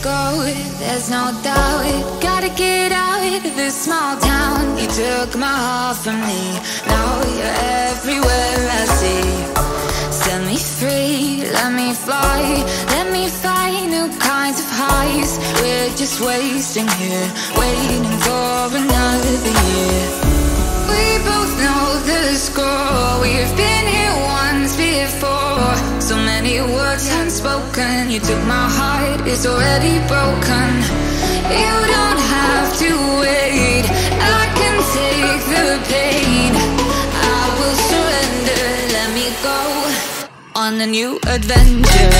go, there's no doubt. Gotta get out of this small town. You took my heart from me, now you're everywhere I see. Set me free, let me fly, let me find new kinds of highs. We're just wasting here, waiting for another year. We both know the score, we've been here once before. So many words unspoken, you took my heart, it's already broken. You don't have to wait, I can take the pain. I will surrender, let me go on a new adventure.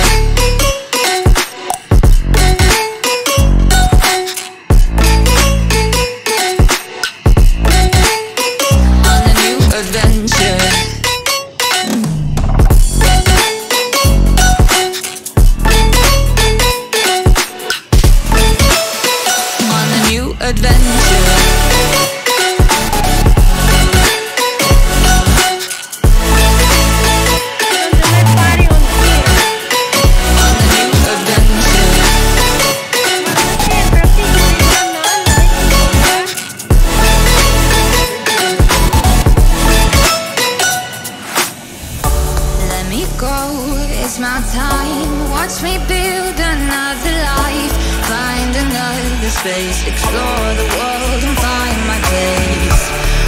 It's my time, watch me build another life. Find another space, explore the world and find my place.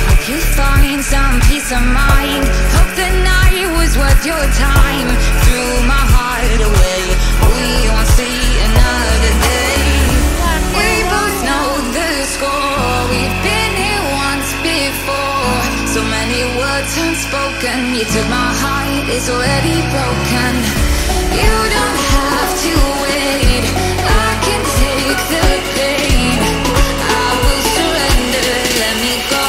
Hope you find some peace of mind, hope the night was worth your time. Threw my heart away, we won't see another day. We both know the score, we've been here once before. So many words unspoken, you took my heart, it's already broken. You don't have to wait, I can take the pain. I will surrender, let me go.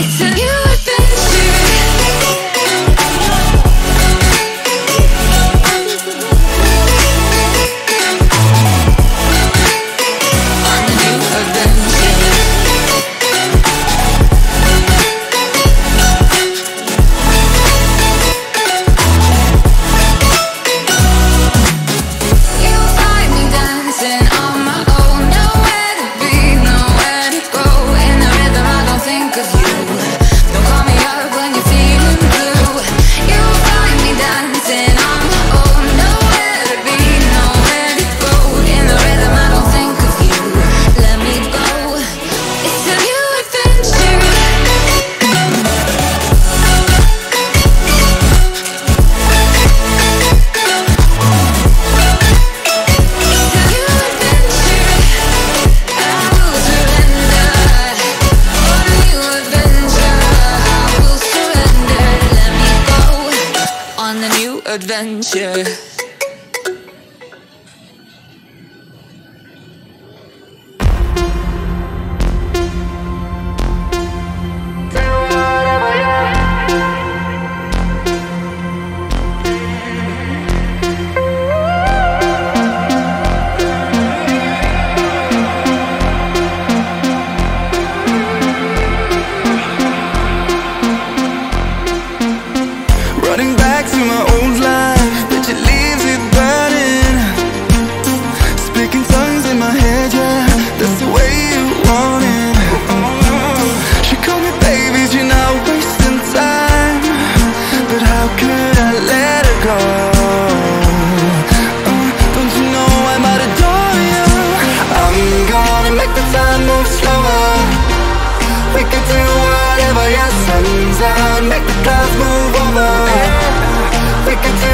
It's a new adventure. On a new adventure. Adventure. Running back to my old life, but it leaves it burning. Speaking tongues in my head, yeah, that's the way you want it. She called me baby, you're not wasting time, but how could I let her go? Don't you know I might adore you? I'm gonna make the time move slower. We can do whatever, yeah, sun's out, make the clouds move over. We can do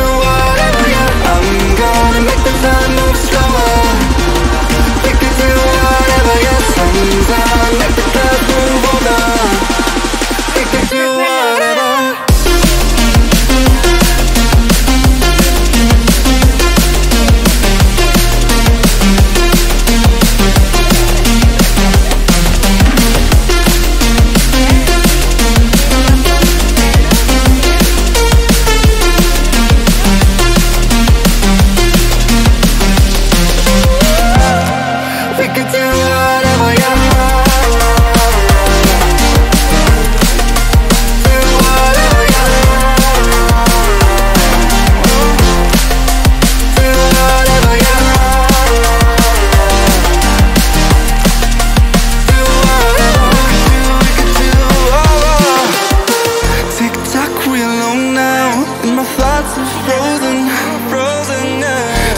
alone now, and my thoughts are frozen,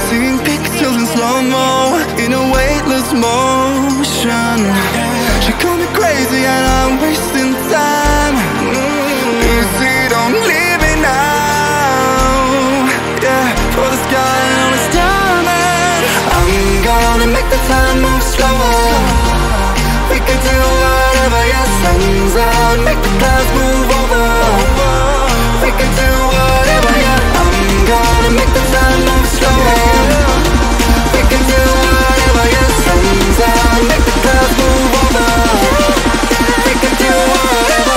seeing pixels in slow-mo, in a weightless motion. She called me crazy and I'm wasting time. Easy, don't leave me now. Yeah, for the sky and all its diamond. I'm gonna make the time move slower. We can do whatever, yeah, sun's out, make the clouds move over. We can do whatever, yeah. I'm gonna make the time move slower. We can do whatever, yeah, sun's out, make the clouds move over. We can do whatever.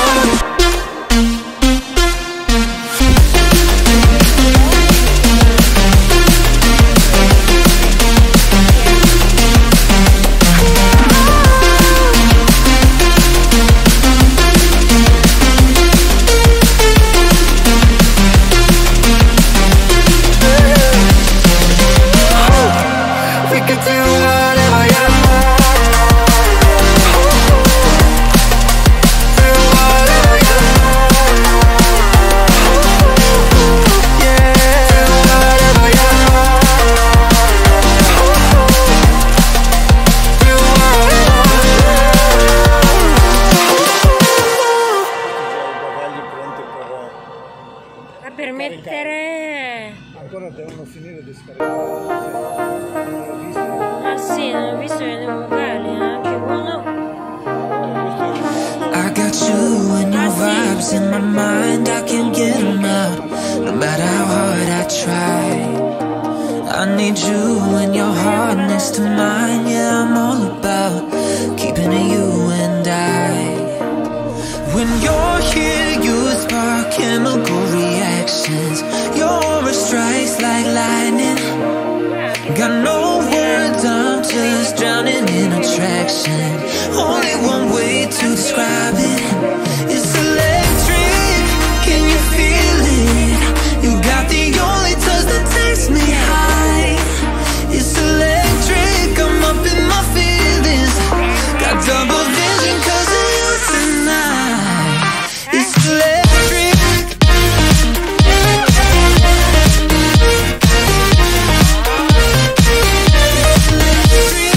Per mettere... Ancora devono finire di scaricare. Ah sì, non ho visto le vocali, che buono. I got you and your vibes in my mind, I can't get them out, no matter how hard I try. I need you and your heart next to mine, yeah, I'm all about keeping it you and I. When you're here, you spark chemical reactions. Your aura strikes like lightning. Got no words, I'm just drowning in attraction. Only one way to describe it. It's electric, can you feel it? You got the only touch that takes me high. It's electric, I'm up in my feelings. Got double vision 'cause of you tonight. It's electric. It's electric.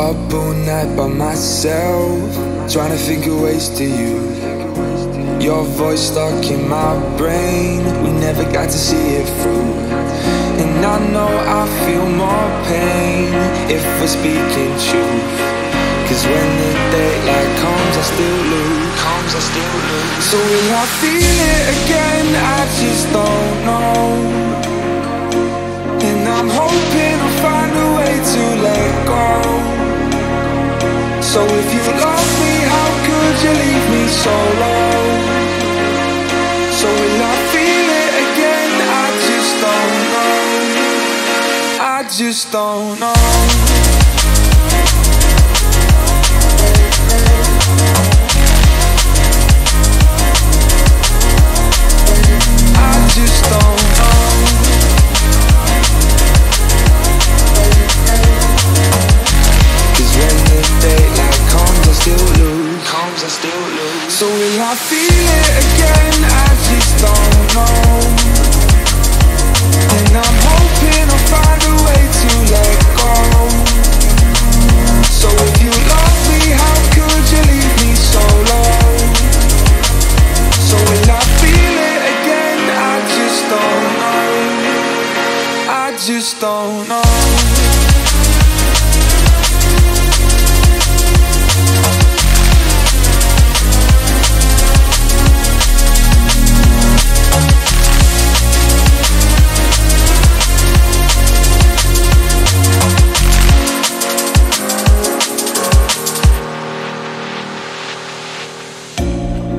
Up all night by myself, trying to think of ways to you. Your voice stuck in my brain, we never got to see it through. And I know I feel more pain if we're speaking truth. Cause when the daylight comes I still lose. So will I feel it again? I just don't know. And I'm hoping I'll find a way to let go. So if you love me, how could you leave me so low? So will I feel it again? I just don't know. I just don't know. I just don't know. Cause when the daylight comes I still lose. So will I feel it again? I just don't know. And I'm hoping I'll find a way to let go. So if you love me, how could you leave me so low? So will I feel it again? I just don't know. I just don't know.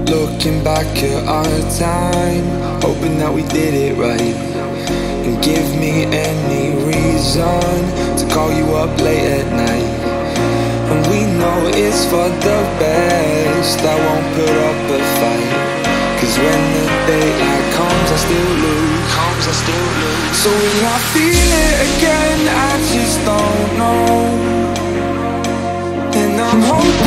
Looking back at our time, hoping that we did it right. And give me any reason to call you up late at night. And we know it's for the best, I won't put up a fight. Cause when the daylight comes I still lose. So will I feel it again? I just don't know. And I'm hoping